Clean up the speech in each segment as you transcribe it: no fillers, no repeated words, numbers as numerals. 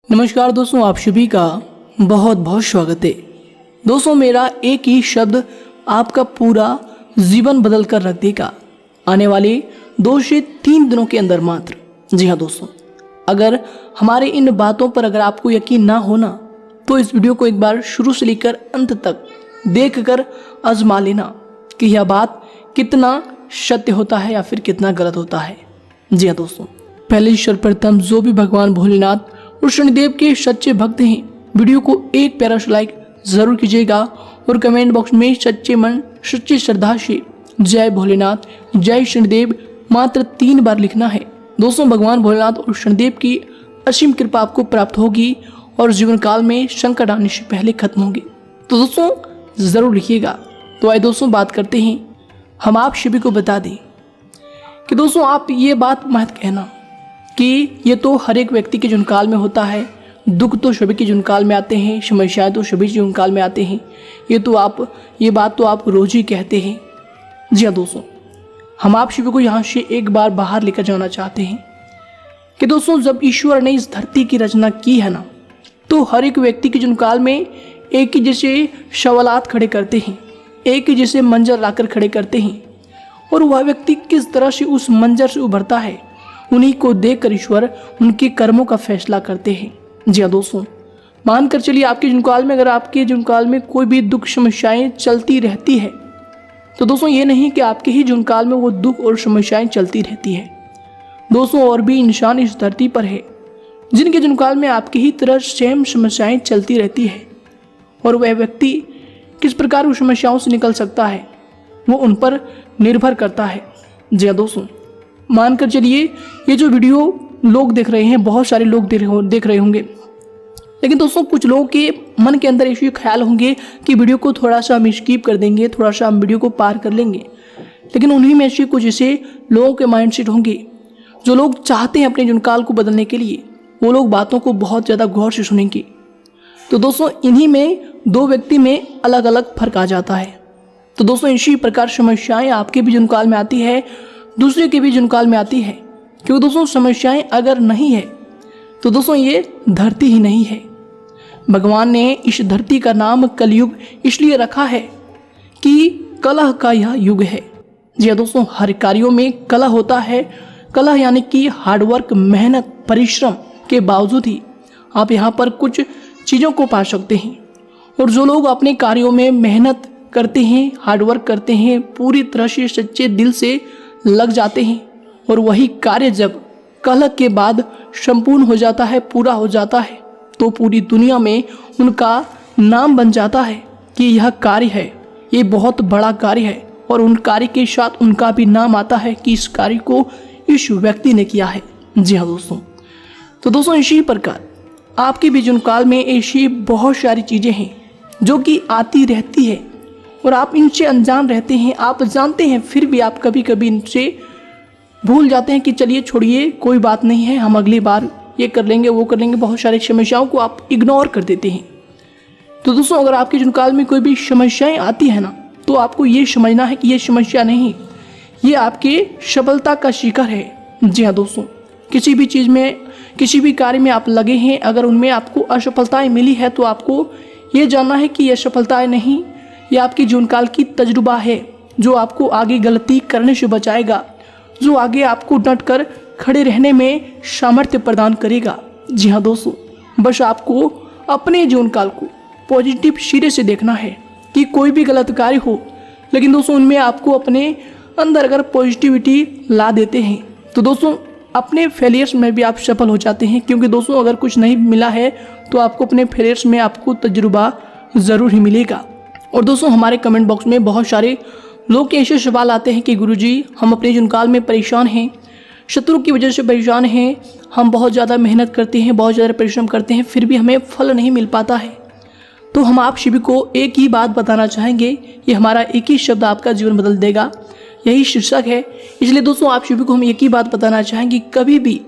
नमस्कार दोस्तों, आप सभी का बहुत बहुत स्वागत है। दोस्तों, मेरा एक ही शब्द आपका पूरा जीवन बदल कर रख देगा आने वाले 2 से 3 दिनों के अंदर मात्र। जी हाँ दोस्तों, अगर हमारे इन बातों पर अगर आपको यकीन ना होना तो इस वीडियो को एक बार शुरू से लेकर अंत तक देख कर आजमा लेना कि यह बात कितना सत्य होता है या फिर कितना गलत होता है। जी हाँ दोस्तों, पहले सर्वप्रथम जो भी भगवान भोलेनाथ और शनिदेव के सच्चे भक्त हैं, वीडियो को एक प्यारा सा लाइक जरूर कीजिएगा और कमेंट बॉक्स में सच्चे मन सच्ची श्रद्धा से जय भोलेनाथ जय शनिदेव मात्र 3 बार लिखना है। दोस्तों, भगवान भोलेनाथ और शनिदेव की असीम कृपा आपको प्राप्त होगी और जीवन काल में संकट आने से पहले खत्म होंगे। तो दोस्तों जरूर लिखिएगा। तो आइए दोस्तों बात करते हैं। हम आप सभी को बता दें कि दोस्तों आप ये बात मत कहना कि ये तो हर एक व्यक्ति के जीवन काल में होता है, दुख तो सभी के जीवन काल में आते हैं, समस्याएं तो सभी जीवन काल में आते हैं, ये बात तो आप रोज ही कहते हैं। जी हाँ दोस्तों, हम आप सभी को यहाँ से एक बार बाहर लेकर जाना चाहते हैं कि दोस्तों जब ईश्वर ने इस धरती की रचना की है ना, तो हर एक व्यक्ति के जीवन काल में एक ही जैसे सवालात खड़े करते हैं, एक ही जैसे मंजर लाकर खड़े करते हैं, और वह व्यक्ति किस तरह से उस मंजर से उभरता है उन्हीं को देखकर ईश्वर उनके कर्मों का फैसला करते हैं। जी हाँ दोस्तों, मानकर चलिए आपके जीवन काल में अगर आपके जीवन काल में कोई भी दुख समस्याएं चलती रहती है तो दोस्तों ये नहीं कि आपके ही जीवन काल में वो दुख और समस्याएं चलती रहती है। दोस्तों और भी इंसान इस धरती पर है जिनके जीवन काल में आपकी ही तरह सेम समस्याएं चलती रहती है, और वह व्यक्ति किस प्रकार उस समस्याओं से निकल सकता है वो उन पर निर्भर करता है। जी हाँ दोस्तों, मानकर चलिए ये जो वीडियो लोग देख रहे हैं, बहुत सारे लोग देख रहे होंगे, लेकिन दोस्तों कुछ लोगों के मन के अंदर ऐसे ख्याल होंगे कि वीडियो को थोड़ा सा हम स्किप कर देंगे, थोड़ा सा हम वीडियो को पार कर लेंगे। लेकिन उन्हीं में ऐसे कुछ ऐसे लोगों के माइंडसेट होंगे जो लोग चाहते हैं अपने जीवन काल को बदलने के लिए, वो लोग बातों को बहुत ज़्यादा गौर से सुनेंगे। तो दोस्तों इन्हीं में 2 व्यक्ति में अलग अलग फर्क आ जाता है। तो दोस्तों इसी प्रकार समस्याएं आपके भी जीवन काल में आती है, दूसरे के भी जीवन काल में आती है, क्योंकि दोस्तों समस्याएं अगर नहीं है तो दोस्तों ये धरती ही नहीं है। भगवान ने इस धरती का नाम कलयुग इसलिए रखा है कि कलह का यह युग है। जी दोस्तों, हर कार्यों में कलह होता है। कलह यानी कि हार्डवर्क, मेहनत, परिश्रम के बावजूद ही आप यहाँ पर कुछ चीज़ों को पा सकते हैं। और जो लोग अपने कार्यों में मेहनत करते हैं, हार्डवर्क करते हैं, पूरी तरह से सच्चे दिल से लग जाते हैं, और वही कार्य जब कलह के बाद संपूर्ण हो जाता है, पूरा हो जाता है, तो पूरी दुनिया में उनका नाम बन जाता है कि यह कार्य है, ये बहुत बड़ा कार्य है, और उन कार्य के साथ उनका भी नाम आता है कि इस कार्य को इस व्यक्ति ने किया है। जी हाँ दोस्तों, तो दोस्तों इसी प्रकार आपके भी जीवन काल में ऐसी बहुत सारी चीज़ें हैं जो कि आती रहती है और आप इनसे अनजान रहते हैं। आप जानते हैं फिर भी आप कभी कभी इनसे भूल जाते हैं कि चलिए छोड़िए, कोई बात नहीं है, हम अगली बार ये कर लेंगे, वो कर लेंगे। बहुत सारी समस्याओं को आप इग्नोर कर देते हैं। तो दोस्तों अगर आपके जीवन काल में कोई भी समस्याएं आती है ना, तो आपको ये समझना है कि ये समस्या नहीं, ये आपके सफलता का शिखर है। जी हाँ दोस्तों, किसी भी चीज़ में, किसी भी कार्य में आप लगे हैं, अगर उनमें आपको असफलताएँ मिली है तो आपको ये जानना है कि यह सफलताएँ नहीं, यह आपके जीवन काल की तजुर्बा है जो आपको आगे गलती करने से बचाएगा, जो आगे आपको डट कर खड़े रहने में सामर्थ्य प्रदान करेगा। जी हाँ दोस्तों, बस आपको अपने जीवन काल को पॉजिटिव सिरे से देखना है कि कोई भी गलत कार्य हो, लेकिन दोस्तों उनमें आपको अपने अंदर अगर पॉजिटिविटी ला देते हैं तो दोस्तों अपने फेलियर्स में भी आप सफल हो जाते हैं। क्योंकि दोस्तों अगर कुछ नहीं मिला है तो आपको अपने फेलियर्स में आपको तजुर्बा ज़रूर ही मिलेगा। और दोस्तों हमारे कमेंट बॉक्स में बहुत सारे लोग के ऐसे सवाल आते हैं कि गुरुजी हम अपने जीवन काल में परेशान हैं, शत्रु की वजह से परेशान हैं, हम बहुत ज़्यादा मेहनत करते हैं, बहुत ज़्यादा परिश्रम करते हैं, फिर भी हमें फल नहीं मिल पाता है। तो हम आप सभी को एक ही बात बताना चाहेंगे, ये हमारा एक ही शब्द आपका जीवन बदल देगा, यही शीर्षक है। इसलिए दोस्तों आप सभी को हम एक ही बात बताना चाहेंगे, कभी भी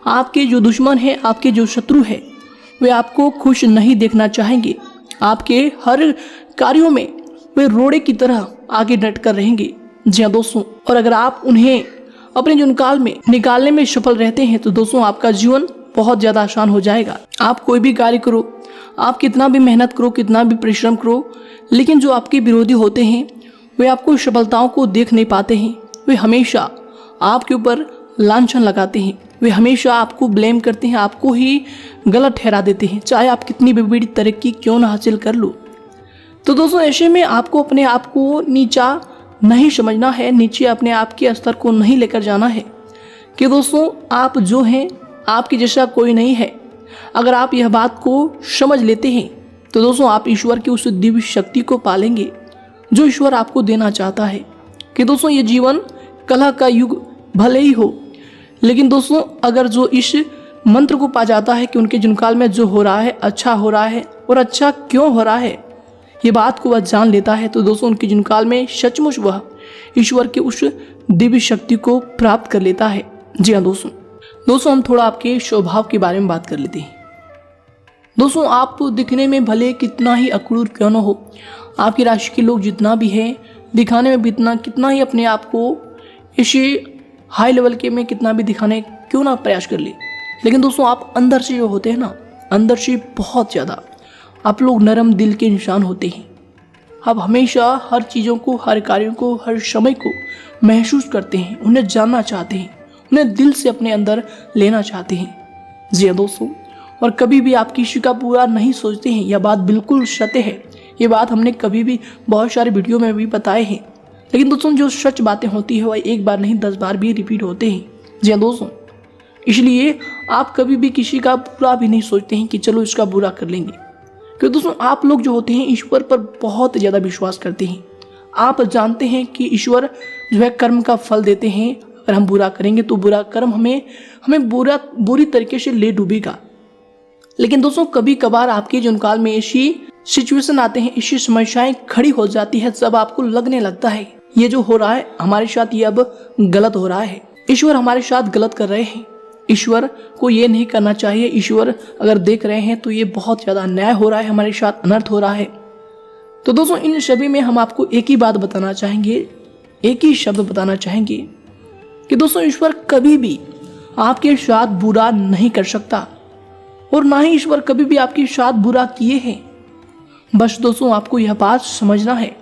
आपके जो दुश्मन हैं, आपके जो शत्रु हैं, वे आपको खुश नहीं देखना चाहेंगे। आपके हर कार्यों में वे रोड़े की तरह आगे डट कर रहेंगे। जी हाँ दोस्तों, और अगर आप उन्हें अपने जीवन काल में निकालने में सफल रहते हैं तो दोस्तों आपका जीवन बहुत ज़्यादा आसान हो जाएगा। आप कोई भी कार्य करो, आप कितना भी मेहनत करो, कितना भी परिश्रम करो, लेकिन जो आपके विरोधी होते हैं वे आपको सफलताओं को देख नहीं पाते हैं। वे हमेशा आपके ऊपर लांछन लगाते हैं, वे हमेशा आपको ब्लेम करते हैं, आपको ही गलत ठहरा देते हैं, चाहे आप कितनी भी बड़ी तरक्की क्यों ना हासिल कर लो। तो दोस्तों ऐसे में आपको अपने आप को नीचा नहीं समझना है, नीचे अपने आप के स्तर को नहीं लेकर जाना है कि दोस्तों आप जो हैं आपके जैसा कोई नहीं है। अगर आप यह बात को समझ लेते हैं तो दोस्तों आप ईश्वर की उस दिव्य शक्ति को पालेंगे जो ईश्वर आपको देना चाहता है। कि दोस्तों ये जीवन कलह का युग भले ही हो, लेकिन दोस्तों अगर जो इस मंत्र को पा जाता है कि उनके जीवनकाल में जो हो रहा है अच्छा हो रहा है और अच्छा क्यों हो रहा है, ये बात को वह जान लेता है, तो दोस्तों उनके जीवनकाल में सचमुच वह ईश्वर के उस दिव्य शक्ति को प्राप्त कर लेता है। जी हाँ दोस्तों हम थोड़ा आपके स्वभाव के बारे में बात कर लेते हैं। दोस्तों आप दिखने में भले कितना ही अक्रूर क्यों न हो, आपकी राशि के लोग जितना भी हैं दिखाने में भी कितना ही अपने आप को इसी हाई लेवल के में कितना भी दिखाने क्यों ना प्रयास कर ले, लेकिन दोस्तों आप अंदर से जो होते हैं ना, अंदर से बहुत ज़्यादा आप लोग नरम दिल के इंसान होते हैं। आप हमेशा हर चीज़ों को, हर कार्यों को, हर समय को महसूस करते हैं, उन्हें जानना चाहते हैं, उन्हें दिल से अपने अंदर लेना चाहते हैं। जी हाँ दोस्तों, और कभी भी आप किसी का बुरा नहीं सोचते हैं, यह बात बिल्कुल सत्य है। ये बात हमने कभी भी बहुत सारे वीडियो में भी बताए हैं, लेकिन दोस्तों जो सच बातें होती है वह एक बार नहीं 10 बार भी रिपीट होते हैं। जी हाँ दोस्तों, इसलिए आप कभी भी किसी का बुरा भी नहीं सोचते हैं कि चलो इसका बुरा कर लेंगे, क्योंकि दोस्तों आप लोग जो होते हैं ईश्वर पर बहुत ज़्यादा विश्वास करते हैं। आप जानते हैं कि ईश्वर जो है कर्म का फल देते हैं। अगर हम बुरा करेंगे तो बुरा कर्म हमें बुरी तरीके से ले डूबेगा। लेकिन दोस्तों कभी कभार आपके जीवनकाल में ऐसी सिचुएशन आते हैं, ऐसी समस्याएं खड़ी हो जाती है, जब आपको लगने लगता है ये जो हो रहा है हमारे साथ ये अब गलत हो रहा है, ईश्वर हमारे साथ गलत कर रहे हैं, ईश्वर को ये नहीं करना चाहिए, ईश्वर अगर देख रहे हैं तो ये बहुत ज़्यादा अन्याय हो रहा है, हमारे साथ अनर्थ हो रहा है। तो दोस्तों इन सभी में हम आपको एक ही बात बताना चाहेंगे, एक ही शब्द बताना चाहेंगे कि दोस्तों ईश्वर कभी भी आपके साथ बुरा नहीं कर सकता और ना ही ईश्वर कभी भी आपके साथ बुरा किए हैं। बस दोस्तों आपको यह बात समझना है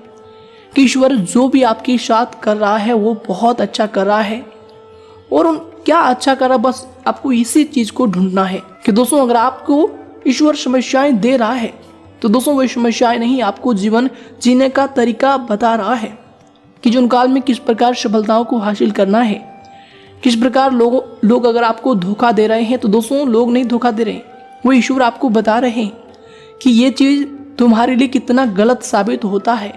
कि ईश्वर जो भी आपके साथ कर रहा है वो बहुत अच्छा कर रहा है, और क्या अच्छा कर रहा है बस आपको इसी चीज़ को ढूंढना है कि दोस्तों अगर आपको ईश्वर समस्याएं दे रहा है तो दोस्तों वो समस्याएं नहीं, आपको जीवन जीने का तरीका बता रहा है कि जीवन काल में किस प्रकार सफलताओं को हासिल करना है, किस प्रकार लोग अगर आपको धोखा दे रहे हैं तो दोस्तों लोग नहीं धोखा दे रहे, वो ईश्वर आपको बता रहे हैं कि ये चीज़ तुम्हारे लिए कितना गलत साबित होता है,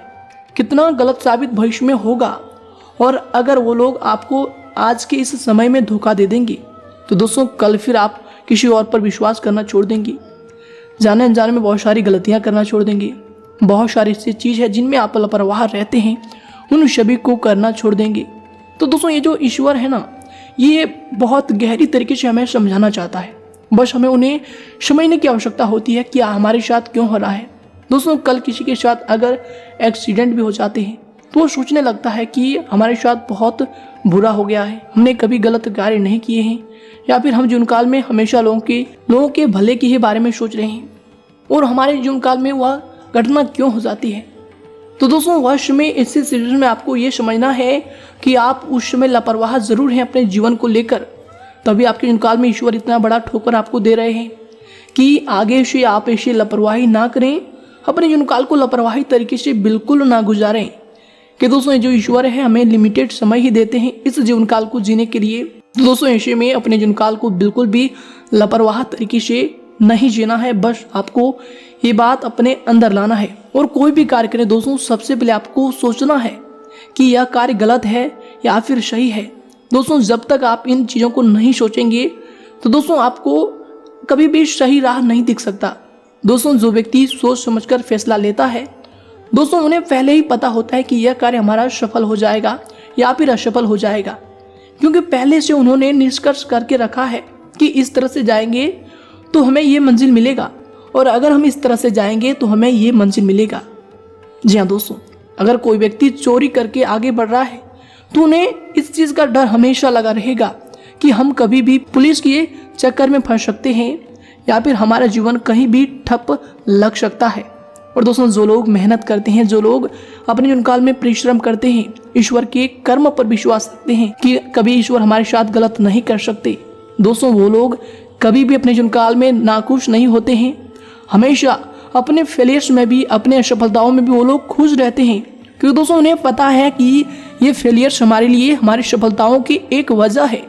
कितना गलत साबित भविष्य में होगा। और अगर वो लोग आपको आज के इस समय में धोखा दे देंगे तो दोस्तों कल फिर आप किसी और पर विश्वास करना छोड़ देंगे, जाने अनजाने में बहुत सारी गलतियां करना छोड़ देंगे, बहुत सारी ऐसी चीज़ है जिनमें आप लापरवाह रहते हैं उन सभी को करना छोड़ देंगे। तो दोस्तों ये जो ईश्वर है ना, ये बहुत गहरी तरीके से हमें समझाना चाहता है, बस हमें उन्हें समझने की आवश्यकता होती है कि हमारे साथ क्यों हो रहा है। दोस्तों कल किसी के साथ अगर एक्सीडेंट भी हो जाते हैं तो वो सोचने लगता है कि हमारे साथ बहुत बुरा हो गया है, हमने कभी गलत कार्य नहीं किए हैं, या फिर हम जीवन काल में हमेशा लोगों के भले के ही बारे में सोच रहे हैं और हमारे जीवन काल में वह घटना क्यों हो जाती है। तो दोस्तों वह समय ऐसे सिचुएशन में आपको ये समझना है कि आप उस समय लापरवाह जरूर हैं अपने जीवन को लेकर, तभी आपके जीवन काल में ईश्वर इतना बड़ा ठोकर आपको दे रहे हैं कि आगे से आप ऐसी लापरवाही ना करें, अपने जीवन काल को लापरवाही तरीके से बिल्कुल ना गुजारें। कि दोस्तों जो ईश्वर है हमें लिमिटेड समय ही देते हैं इस जीवन काल को जीने के लिए। तो दोस्तों ऐसे में अपने जीवन काल को बिल्कुल भी लापरवाह तरीके से नहीं जीना है, बस आपको ये बात अपने अंदर लाना है। और कोई भी कार्य करें दोस्तों सबसे पहले आपको सोचना है कि यह कार्य गलत है या फिर सही है। दोस्तों जब तक आप इन चीज़ों को नहीं सोचेंगे तो दोस्तों आपको कभी भी सही राह नहीं दिख सकता। दोस्तों जो व्यक्ति सोच समझकर फैसला लेता है दोस्तों उन्हें पहले ही पता होता है कि यह कार्य हमारा सफल हो जाएगा या फिर असफल हो जाएगा, क्योंकि पहले से उन्होंने निष्कर्ष करके रखा है कि इस तरह से जाएंगे तो हमें ये मंजिल मिलेगा और अगर हम इस तरह से जाएंगे तो हमें ये मंजिल मिलेगा। जी हाँ दोस्तों, अगर कोई व्यक्ति चोरी करके आगे बढ़ रहा है तो उन्हें इस चीज़ का डर हमेशा लगा रहेगा कि हम कभी भी पुलिस के चक्कर में फंस सकते हैं या फिर हमारा जीवन कहीं भी ठप लग सकता है। और दोस्तों जो लोग मेहनत करते हैं, जो लोग अपने जीवन काल में परिश्रम करते हैं, ईश्वर के कर्म पर विश्वास रखते हैं कि कभी ईश्वर हमारे साथ गलत नहीं कर सकते, दोस्तों वो लोग कभी भी अपने जीवन काल में नाखुश नहीं होते हैं। हमेशा अपने फेलियर्स में भी, अपने असफलताओं में भी वो लोग खुश रहते हैं, क्योंकि दोस्तों उन्हें पता है कि ये फेलियर्स हमारे लिए हमारी सफलताओं की एक वजह है,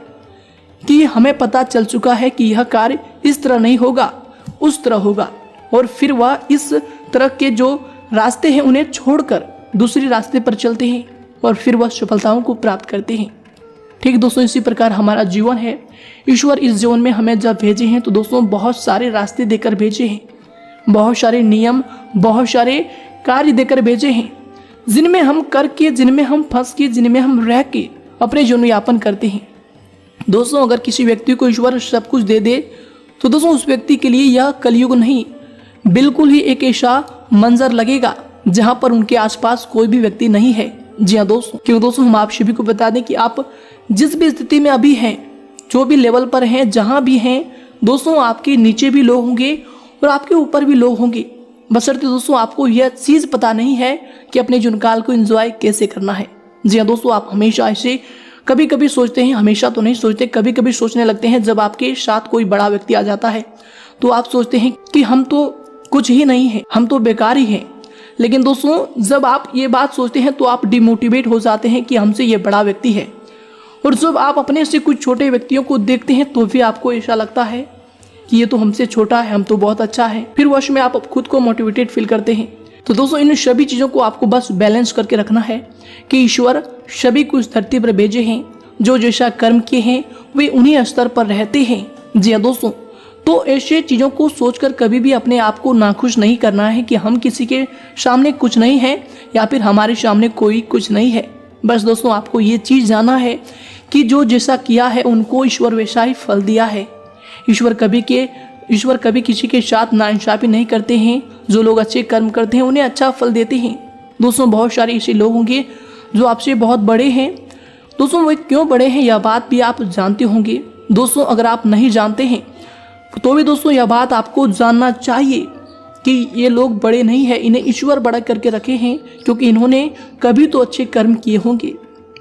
कि हमें पता चल चुका है कि यह कार्य इस तरह नहीं होगा, उस तरह होगा, और फिर वह इस तरह के जो रास्ते हैं उन्हें छोड़कर दूसरे रास्ते पर चलते हैं और फिर वह सफलताओं को प्राप्त करते हैं। ठीक दोस्तों, इसी प्रकार हमारा जीवन है। ईश्वर इस जीवन में हमें जब भेजे हैं तो दोस्तों बहुत सारे रास्ते देकर भेजे हैं, बहुत सारे नियम, बहुत सारे कार्य देकर भेजे हैं, जिनमें हम करके, जिनमें हम फंस के, जिनमें हम रह के अपने जीवन यापन करते हैं। दोस्तों अगर किसी व्यक्ति को ईश्वर सब कुछ दे दे तो दोस्तों उस व्यक्ति के लिए यह कलयुग नहीं, बिल्कुल ही एक ऐसा मंजर लगेगा जहां पर उनके आसपास कोई भी व्यक्ति नहीं है। जी हाँ दोस्तों, क्योंकि दोस्तों हम आप सभी को बता दें कि आप जिस भी स्थिति में अभी हैं, जो भी लेवल पर हैं, जहां भी हैं, दोस्तों आपके नीचे भी लोग होंगे और आपके ऊपर भी लोग होंगे, बशर्ते दोस्तों आपको यह चीज़ पता नहीं है कि अपने जीवन काल को एंजॉय कैसे करना है। जी हाँ दोस्तों, आप हमेशा ऐसे कभी कभी सोचते हैं, हमेशा तो नहीं सोचते, कभी कभी सोचने लगते हैं जब आपके साथ कोई बड़ा व्यक्ति आ जाता है तो आप सोचते हैं कि हम तो कुछ ही नहीं है, हम तो बेकार ही हैं। लेकिन दोस्तों जब आप ये बात सोचते हैं तो आप डिमोटिवेट हो जाते हैं कि हमसे ये बड़ा व्यक्ति है, और जब आप अपने से कुछ छोटे व्यक्तियों को देखते हैं तो भी आपको ऐसा लगता है कि ये तो हमसे छोटा है, हम तो बहुत अच्छा है। फिर वश में आप खुद को मोटिवेटेड फील करते हैं। तो दोस्तों इन सभी चीज़ों को आपको बस बैलेंस करके रखना है कि ईश्वर सभी को इस धरती पर भेजे हैं, जो जैसा कर्म किए हैं वे उन्हीं स्तर पर रहते हैं। जी हाँ दोस्तों, तो ऐसे चीज़ों को सोचकर कभी भी अपने आप को नाखुश नहीं करना है कि हम किसी के सामने कुछ नहीं है या फिर हमारे सामने कोई कुछ नहीं है। बस दोस्तों आपको ये चीज़ जानना है कि जो जैसा किया है उनको ईश्वर वैसा ही फल दिया है। ईश्वर कभी किसी के साथ नाइंसाफी नहीं करते हैं। जो लोग अच्छे कर्म करते हैं उन्हें अच्छा फल देते हैं। दोस्तों बहुत सारे ऐसे लोग होंगे जो आपसे बहुत बड़े हैं। दोस्तों वे क्यों बड़े हैं यह बात भी आप जानते होंगे। दोस्तों अगर आप नहीं जानते हैं तो भी दोस्तों यह बात आपको जानना चाहिए कि ये लोग बड़े नहीं है, इन्हें ईश्वर बड़ा करके रखे हैं, क्योंकि इन्होंने कभी तो अच्छे कर्म किए होंगे,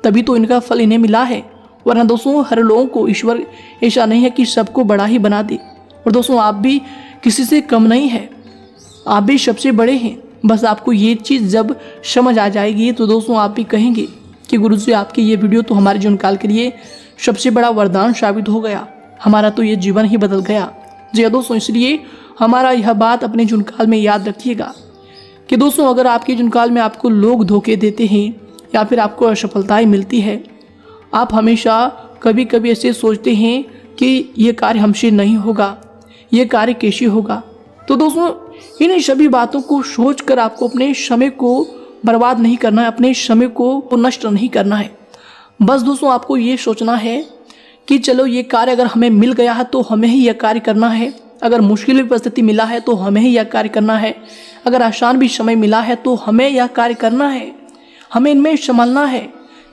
तभी तो इनका फल इन्हें मिला है। वरना दोस्तों हर लोगों को ईश्वर ऐसा नहीं है कि सबको बड़ा ही बना दे। और दोस्तों आप भी किसी से कम नहीं है, आप भी सबसे बड़े हैं। बस आपको ये चीज़ जब समझ आ जाएगी तो दोस्तों आप भी कहेंगे कि गुरुजी आपकी ये वीडियो तो हमारे जीवन काल के लिए सबसे बड़ा वरदान साबित हो गया, हमारा तो ये जीवन ही बदल गया। जी दोस्तों, इसलिए हमारा यह बात अपने जीवन काल में याद रखिएगा कि दोस्तों अगर आपके जीवन काल में आपको लोग धोखे देते हैं या फिर आपको असफलताएं मिलती है, आप हमेशा कभी कभी ऐसे सोचते हैं कि ये कार्य हमसे नहीं होगा, ये कार्य कैसे होगा। तो दोस्तों इन सभी बातों को सोचकर आपको अपने समय को बर्बाद नहीं करना है, अपने समय को नष्ट नहीं करना है। बस दोस्तों आपको ये सोचना है कि चलो ये कार्य अगर हमें मिल गया है तो हमें ही यह कार्य करना है, अगर मुश्किल भी परिस्थिति मिला है तो हमें ही यह कार्य करना है, अगर आसान भी समय मिला है तो हमें यह कार्य करना है, हमें इनमें संभालना है।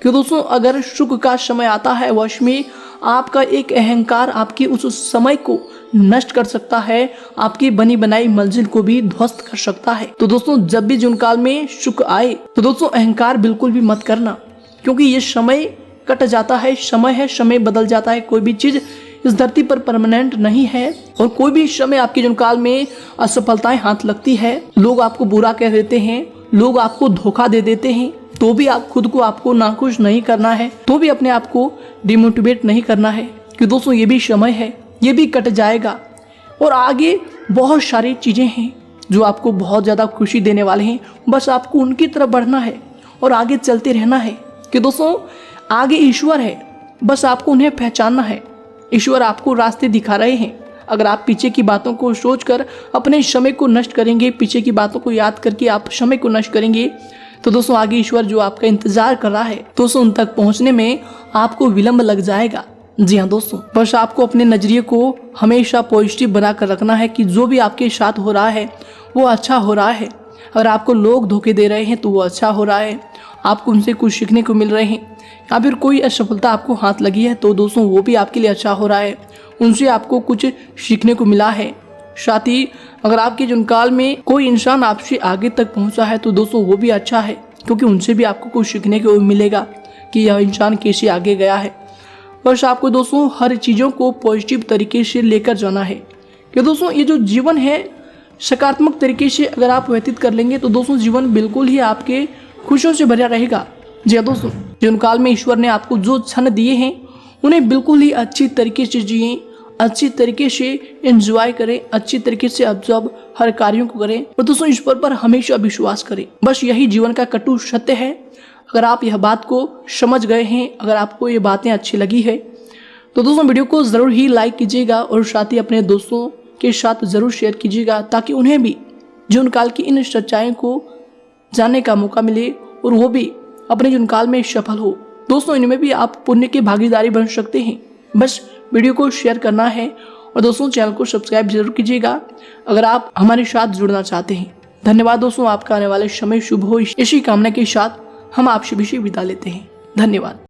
क्यों दोस्तों अगर सुख का समय आता है वश में आपका एक अहंकार आपकी उस समय को नष्ट कर सकता है, आपकी बनी बनाई मंजिल को भी ध्वस्त कर सकता है। तो दोस्तों जब भी जीवन काल में सुख आए तो दोस्तों अहंकार बिल्कुल भी मत करना, क्योंकि ये समय कट जाता है, समय है, समय बदल जाता है। कोई भी चीज इस धरती पर परमानेंट नहीं है और कोई भी समय आपके जीवन काल में असफलताएं हाथ लगती है, लोग आपको बुरा कह देते हैं, लोग आपको धोखा दे देते हैं, तो भी आप खुद को आपको नाखुश नहीं करना है, तो भी अपने आप को डिमोटिवेट नहीं करना है कि दोस्तों ये भी समय है, ये भी कट जाएगा और आगे बहुत सारी चीज़ें हैं जो आपको बहुत ज़्यादा खुशी देने वाले हैं। बस आपको उनकी तरफ बढ़ना है और आगे चलते रहना है कि दोस्तों आगे ईश्वर है, बस आपको उन्हें पहचानना है। ईश्वर आपको रास्ते दिखा रहे हैं। अगर आप पीछे की बातों को सोचकर अपने समय को नष्ट करेंगे, पीछे की बातों को याद करके आप समय को नष्ट करेंगे, तो दोस्तों आगे ईश्वर जो आपका इंतजार कर रहा है दोस्तों उन तक पहुंचने में आपको विलंब लग जाएगा। जी हाँ दोस्तों, बस आपको अपने नजरिए को हमेशा पॉजिटिव बनाकर रखना है कि जो भी आपके साथ हो रहा है वो अच्छा हो रहा है। अगर आपको लोग धोखे दे रहे हैं तो वो अच्छा हो रहा है, आपको उनसे कुछ सीखने को मिल रहे हैं या फिर कोई असफलता आपको हाथ लगी है तो दोस्तों वो भी आपके लिए अच्छा हो रहा है, उनसे आपको कुछ सीखने को मिला है। साथ ही अगर आपके जीवन काल में कोई इंसान आपसे आगे तक पहुंचा है तो दोस्तों वो भी अच्छा है, क्योंकि उनसे भी आपको कुछ सीखने को मिलेगा कि यह इंसान कैसे आगे गया है। बस आपको दोस्तों हर चीज़ों को पॉजिटिव तरीके से लेकर जाना है कि दोस्तों ये जो जीवन है सकारात्मक तरीके से अगर आप व्यतीत कर लेंगे तो दोस्तों जीवन बिल्कुल ही आपके खुशियों से भरा रहेगा। जी हाँ दोस्तों, जीवन काल में ईश्वर ने आपको जो क्षण दिए हैं उन्हें बिल्कुल ही अच्छी तरीके से जिए, अच्छी तरीके से एंजॉय करें, अच्छी तरीके से ऑब्जर्व हर कार्यों को करें और दोस्तों ईश्वर पर हमेशा विश्वास करें। बस यही जीवन का कटु सत्य है। अगर आप यह बात को समझ गए हैं, अगर आपको ये बातें अच्छी लगी है तो दोस्तों वीडियो को ज़रूर ही लाइक कीजिएगा और साथ ही अपने दोस्तों के साथ ज़रूर शेयर कीजिएगा, ताकि उन्हें भी जीवन काल की इन सच्चाइयों को जानने का मौका मिले और वो भी अपने जीवन काल में सफल हो। दोस्तों इनमें भी आप पुण्य की भागीदारी बन सकते हैं। बस वीडियो को शेयर करना है और दोस्तों चैनल को सब्सक्राइब जरूर कीजिएगा अगर आप हमारे साथ जुड़ना चाहते हैं। धन्यवाद दोस्तों, आपका आने वाले समय शुभ हो, इसी कामना के साथ हम आपसे भी विदा लेते हैं। धन्यवाद।